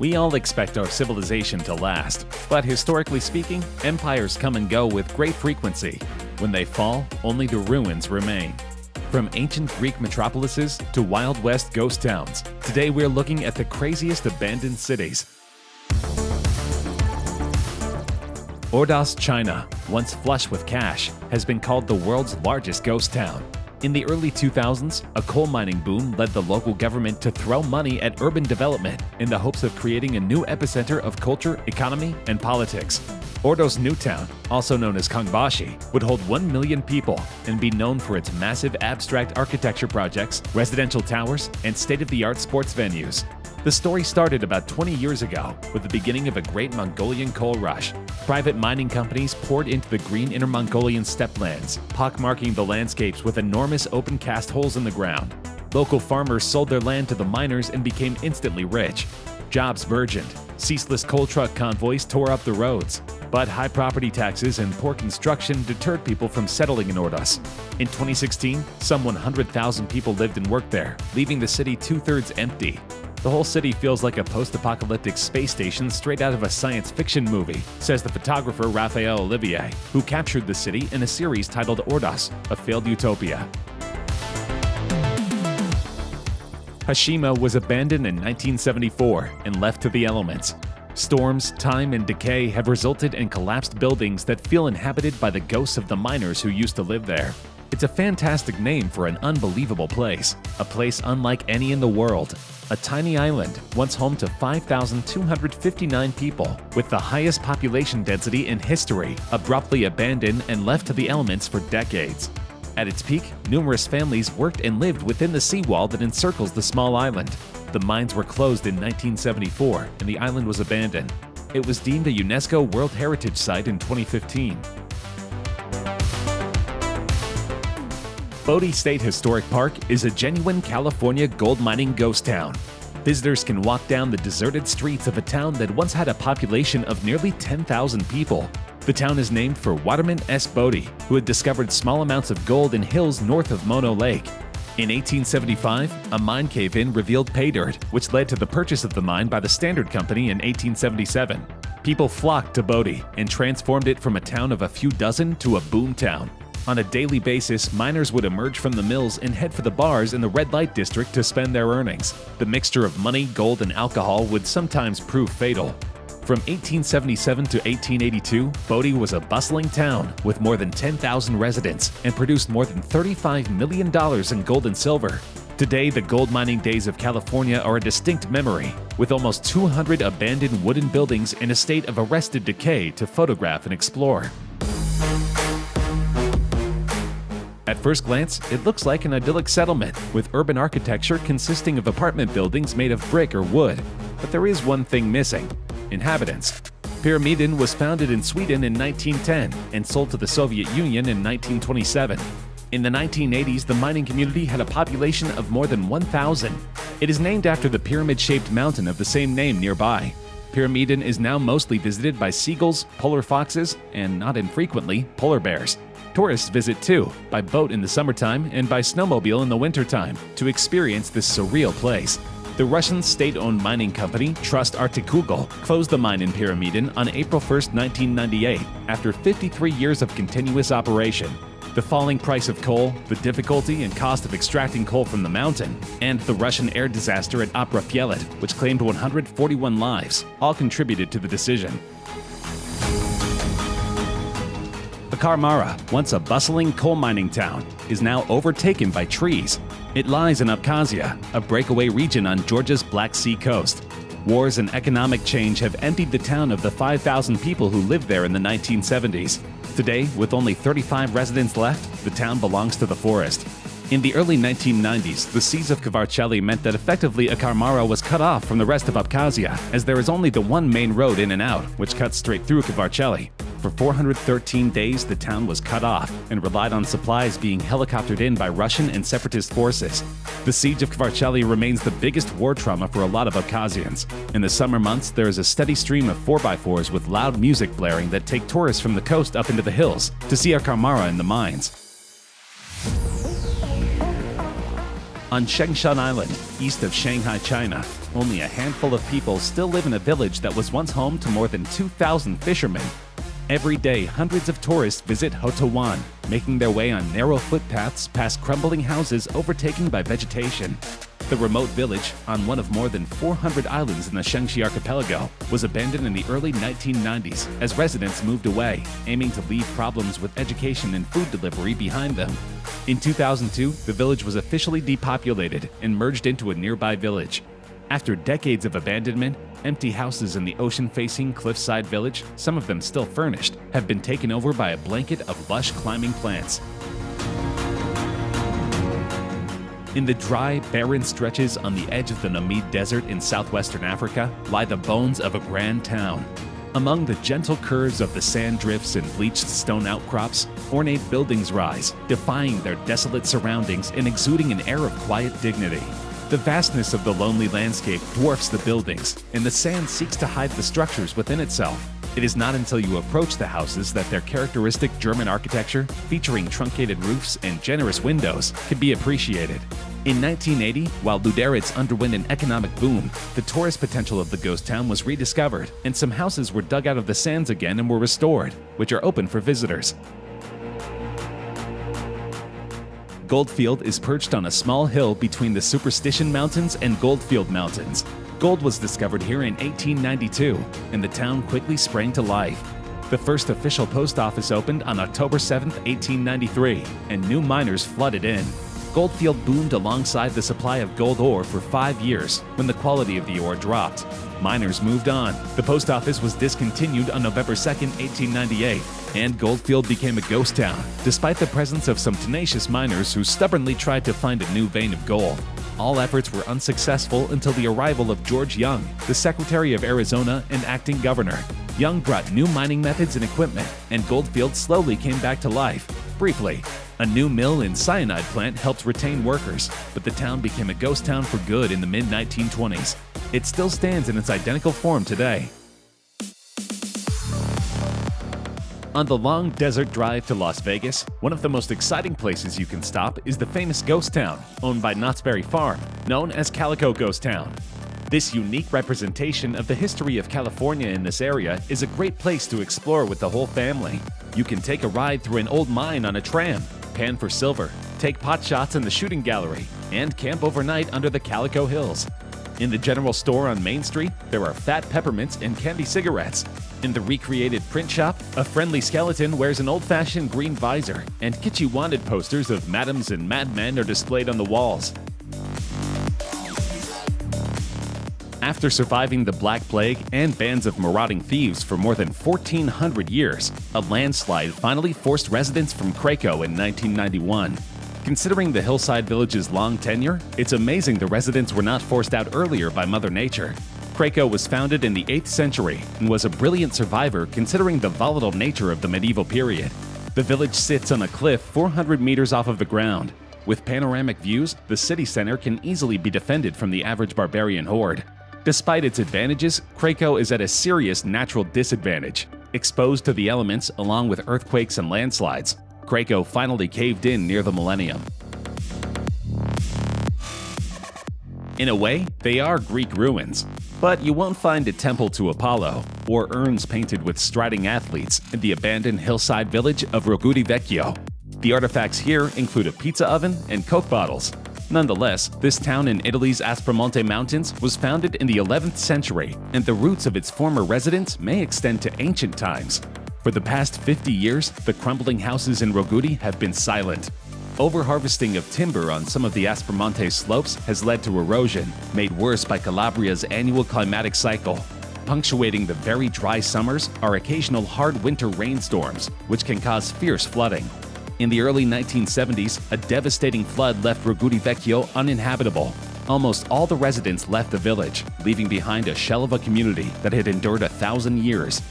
We all expect our civilization to last, but historically speaking, empires come and go with great frequency. When they fall, only the ruins remain. From ancient Greek metropolises to Wild West ghost towns, today we're looking at the craziest abandoned cities. Ordos, China, once flush with cash, has been called the world's largest ghost town. In the early 2000s, a coal mining boom led the local government to throw money at urban development in the hopes of creating a new epicenter of culture, economy, and politics. Ordos New Town, also known as Kangbashi, would hold 1 million people and be known for its massive abstract architecture projects, residential towers, and state-of-the-art sports venues. The story started about 20 years ago with the beginning of a great Mongolian coal rush. Private mining companies poured into the green Inner Mongolian steppe-lands, pockmarking the landscapes with enormous open cast holes in the ground. Local farmers sold their land to the miners and became instantly rich. Jobs burgeoned. Ceaseless coal truck convoys tore up the roads. But high property taxes and poor construction deterred people from settling in Ordos. In 2016, some 100,000 people lived and worked there, leaving the city two-thirds empty. The whole city feels like a post-apocalyptic space station straight out of a science fiction movie, says the photographer Raphael Olivier, who captured the city in a series titled Ordos, a failed utopia. Hashima was abandoned in 1974 and left to the elements. Storms, time, and decay have resulted in collapsed buildings that feel inhabited by the ghosts of the miners who used to live there. It's a fantastic name for an unbelievable place, a place unlike any in the world. A tiny island, once home to 5,259 people, with the highest population density in history, abruptly abandoned and left to the elements for decades. At its peak, numerous families worked and lived within the seawall that encircles the small island. The mines were closed in 1974 and the island was abandoned. It was deemed a UNESCO World Heritage Site in 2015. Bodie State Historic Park is a genuine California gold mining ghost town. Visitors can walk down the deserted streets of a town that once had a population of nearly 10,000 people. The town is named for Waterman S. Bodie, who had discovered small amounts of gold in hills north of Mono Lake. In 1875, a mine cave-in revealed pay dirt, which led to the purchase of the mine by the Standard Company in 1877. People flocked to Bodie and transformed it from a town of a few dozen to a boom town. On a daily basis, miners would emerge from the mills and head for the bars in the red light district to spend their earnings. The mixture of money, gold, and alcohol would sometimes prove fatal. From 1877 to 1882, Bodie was a bustling town with more than 10,000 residents and produced more than $35 million in gold and silver. Today, the gold mining days of California are a distinct memory, with almost 200 abandoned wooden buildings in a state of arrested decay to photograph and explore. At first glance, it looks like an idyllic settlement, with urban architecture consisting of apartment buildings made of brick or wood. But there is one thing missing: inhabitants. Pyramiden was founded in Sweden in 1910 and sold to the Soviet Union in 1927. In the 1980s, the mining community had a population of more than 1,000. It is named after the pyramid-shaped mountain of the same name nearby. Pyramiden is now mostly visited by seagulls, polar foxes, and not infrequently, polar bears. Tourists visit too, by boat in the summertime and by snowmobile in the wintertime, to experience this surreal place. The Russian state-owned mining company Trust Artikugol closed the mine in Pyramiden on April 1, 1998, after 53 years of continuous operation. The falling price of coal, the difficulty and cost of extracting coal from the mountain, and the Russian air disaster at Oprafjellet, which claimed 141 lives, all contributed to the decision. Akarmara, once a bustling coal mining town, is now overtaken by trees. It lies in Abkhazia, a breakaway region on Georgia's Black Sea coast. Wars and economic change have emptied the town of the 5,000 people who lived there in the 1970s. Today, with only 35 residents left, the town belongs to the forest. In the early 1990s, the siege of Kvarcheli meant that effectively Akarmara was cut off from the rest of Abkhazia, as there is only the one main road in and out, which cuts straight through Kvarcheli. For 413 days, the town was cut off and relied on supplies being helicoptered in by Russian and separatist forces. The siege of Kvarcheli remains the biggest war trauma for a lot of Abkhazians. In the summer months, there is a steady stream of 4x4s with loud music blaring that take tourists from the coast up into the hills to see Akarmara in the mines. On Shengshan Island, east of Shanghai, China, only a handful of people still live in a village that was once home to more than 2,000 fishermen. Every day, hundreds of tourists visit Hotowan, making their way on narrow footpaths past crumbling houses overtaken by vegetation. The remote village, on one of more than 400 islands in the Shangxi archipelago, was abandoned in the early 1990s as residents moved away, aiming to leave problems with education and food delivery behind them. In 2002, the village was officially depopulated and merged into a nearby village. After decades of abandonment, empty houses in the ocean-facing cliffside village, some of them still furnished, have been taken over by a blanket of lush climbing plants. In the dry, barren stretches on the edge of the Namib Desert in southwestern Africa lie the bones of a grand town. Among the gentle curves of the sand drifts and bleached stone outcrops, ornate buildings rise, defying their desolate surroundings and exuding an air of quiet dignity. The vastness of the lonely landscape dwarfs the buildings, and the sand seeks to hide the structures within itself. It is not until you approach the houses that their characteristic German architecture, featuring truncated roofs and generous windows, can be appreciated. In 1980, while Luderitz underwent an economic boom, the tourist potential of the ghost town was rediscovered, and some houses were dug out of the sands again and were restored, which are open for visitors. Goldfield is perched on a small hill between the Superstition Mountains and Goldfield Mountains. Gold was discovered here in 1892, and the town quickly sprang to life. The first official post office opened on October 7, 1893, and new miners flooded in. Goldfield boomed alongside the supply of gold ore for 5 years when the quality of the ore dropped. Miners moved on. The post office was discontinued on November 2, 1898, and Goldfield became a ghost town, despite the presence of some tenacious miners who stubbornly tried to find a new vein of gold. All efforts were unsuccessful until the arrival of George Young, the Secretary of Arizona and acting governor. Young brought new mining methods and equipment, and Goldfield slowly came back to life. Briefly, a new mill and cyanide plant helped retain workers, but the town became a ghost town for good in the mid-1920s. It still stands in its identical form today. On the long desert drive to Las Vegas, one of the most exciting places you can stop is the famous ghost town, owned by Knott's Berry Farm, known as Calico Ghost Town. This unique representation of the history of California in this area is a great place to explore with the whole family. You can take a ride through an old mine on a tram, pan for silver, take pot shots in the shooting gallery, and camp overnight under the Calico Hills. In the general store on Main Street, there are fat peppermints and candy cigarettes. In the recreated print shop, a friendly skeleton wears an old-fashioned green visor, and kitschy wanted posters of madams and madmen are displayed on the walls. After surviving the Black Plague and bands of marauding thieves for more than 1,400 years, a landslide finally forced residents from Cracow in 1991. Considering the hillside village's long tenure, it's amazing the residents were not forced out earlier by Mother Nature. Cracow was founded in the 8th century and was a brilliant survivor considering the volatile nature of the medieval period. The village sits on a cliff 400 meters off of the ground. With panoramic views, the city center can easily be defended from the average barbarian horde. Despite its advantages, Cracow is at a serious natural disadvantage. Exposed to the elements along with earthquakes and landslides, Cracow finally caved in near the millennium. In a way, they are Greek ruins, but you won't find a temple to Apollo or urns painted with striding athletes in the abandoned hillside village of Rogudi Vecchio. The artifacts here include a pizza oven and Coke bottles. Nonetheless, this town in Italy's Aspromonte Mountains was founded in the 11th century, and the roots of its former residents may extend to ancient times. For the past 50 years, the crumbling houses in Rogudi have been silent. Overharvesting of timber on some of the Aspromonte slopes has led to erosion, made worse by Calabria's annual climatic cycle. Punctuating the very dry summers are occasional hard winter rainstorms, which can cause fierce flooding. In the early 1970s, a devastating flood left Rogudi Vecchio uninhabitable. Almost all the residents left the village, leaving behind a shell of a community that had endured 1,000 years.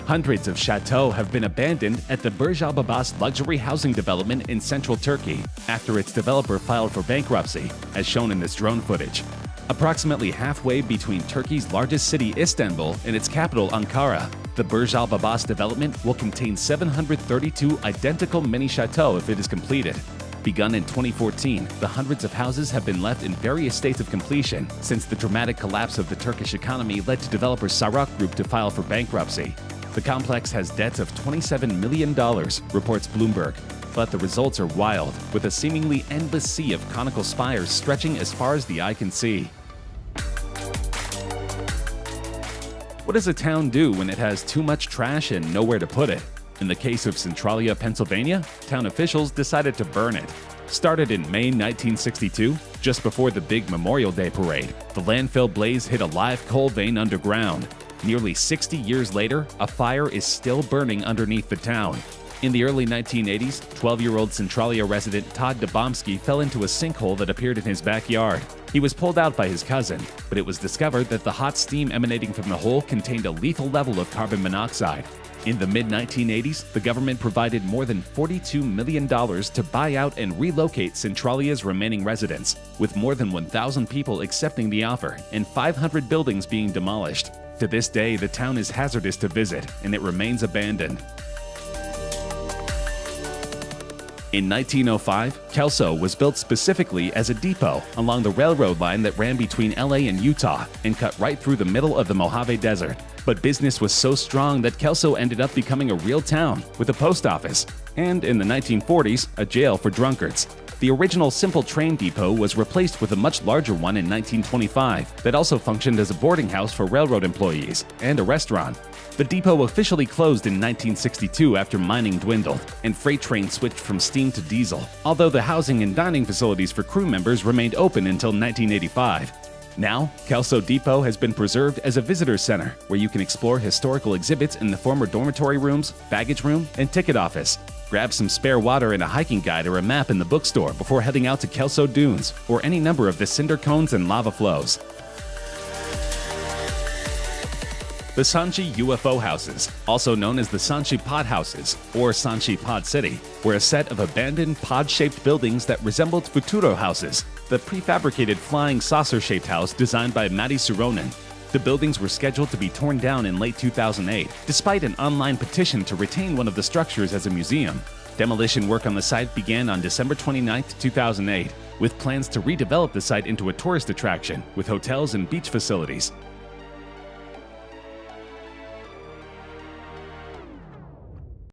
Hundreds of chateaux have been abandoned at the Burj Al Babas luxury housing development in central Turkey after its developer filed for bankruptcy, as shown in this drone footage. Approximately halfway between Turkey's largest city, Istanbul, and its capital, Ankara, the Burj Al Babas development will contain 732 identical mini chateaux if it is completed. Begun in 2014, the hundreds of houses have been left in various states of completion since the dramatic collapse of the Turkish economy led to developer Sarak Group to file for bankruptcy. The complex has debts of $27 million, reports Bloomberg. But the results are wild, with a seemingly endless sea of conical spires stretching as far as the eye can see. What does a town do when it has too much trash and nowhere to put it? In the case of Centralia, Pennsylvania, town officials decided to burn it. Started in May 1962, just before the big Memorial Day parade, the landfill blaze hit a live coal vein underground. Nearly 60 years later, a fire is still burning underneath the town. In the early 1980s, 12-year-old Centralia resident Todd Dabomsky fell into a sinkhole that appeared in his backyard. He was pulled out by his cousin, but it was discovered that the hot steam emanating from the hole contained a lethal level of carbon monoxide. In the mid-1980s, the government provided more than $42 million to buy out and relocate Centralia's remaining residents, with more than 1,000 people accepting the offer and 500 buildings being demolished. To this day, the town is hazardous to visit, and it remains abandoned. In 1905, Kelso was built specifically as a depot along the railroad line that ran between LA and Utah and cut right through the middle of the Mojave Desert. But business was so strong that Kelso ended up becoming a real town with a post office and, in the 1940s, a jail for drunkards. The original simple train depot was replaced with a much larger one in 1925 that also functioned as a boarding house for railroad employees and a restaurant. The depot officially closed in 1962 after mining dwindled, and freight trains switched from steam to diesel, although the housing and dining facilities for crew members remained open until 1985. Now, Kelso Depot has been preserved as a visitor center where you can explore historical exhibits in the former dormitory rooms, baggage room, and ticket office. Grab some spare water and a hiking guide or a map in the bookstore before heading out to Kelso Dunes or any number of the cinder cones and lava flows. The Sanchi UFO houses, also known as the Sanchi Pod houses or Sanchi Pod City, were a set of abandoned pod-shaped buildings that resembled Futuro houses, the prefabricated flying saucer-shaped house designed by Matti Suronen. The buildings were scheduled to be torn down in late 2008, despite an online petition to retain one of the structures as a museum. Demolition work on the site began on December 29, 2008, with plans to redevelop the site into a tourist attraction with hotels and beach facilities.